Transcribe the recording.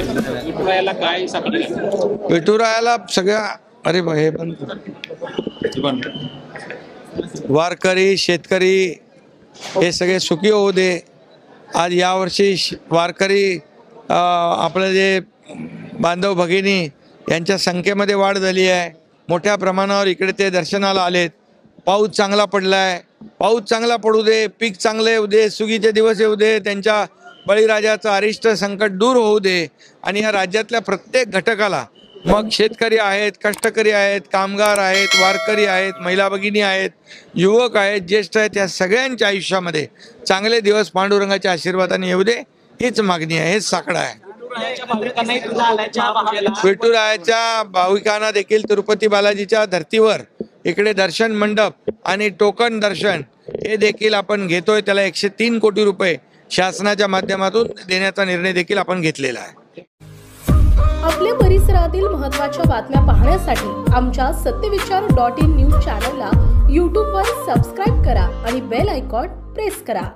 विठुरायाला काय सांगितलं? विठुरायाला सगळ्या अरे हे पण वारकरी शेतकरी हे सगळे सुखी होऊ दे। आज यावर्षी वारकरी आपले जे बांधव भगिनी यांच्या संख्येमध्ये वाढ झाली आहे। मोठ्या प्रमाणावर इकडे ते दर्शनाला आलेत। पाऊस चांगला पडलाय, पाऊस चांगला पडू दे, पीक चांगले येऊ दे, सुगीचे दिवस येऊ दे, त्यांच्या बळीराजाचं अरिष्ट संकट दूर होऊ दे। आणि या राज्यातल्या प्रत्येक घटकाला, मग शेतकरी आहेत, कष्टकरी आहेत, कामगार आहेत, वारकरी आहेत, महिला भगिनी आहेत, युवक आहेत, ज्येष्ठ आहेत, या सगळ्यांच्या आयुष्यामध्ये चांगले दिवस पांडुरंगाच्या आशीर्वादाने येऊ दे, हीच मागणी आहे, हेच साकडं आहे। विठुरायाच्या भाविकांना देखील तिरुपती बालाजीच्या धर्तीवर इकडे दर्शन मंडप आणि टोकन दर्शन हे देखील आपण घेतोय। त्याला 103 कोटी रुपये शासनाच्या माध्यमातून देण्याचा निर्णय देखील आपण घेतलेला आहे। आपल्या परिसरातील महत्त्वाच्या बातम्या पाहण्यासाठी आमच्या सत्यविचार.in न्यूज चॅनलला YouTube वर सबस्क्राईब करा आणि बेल आयकॉन प्रेस करा।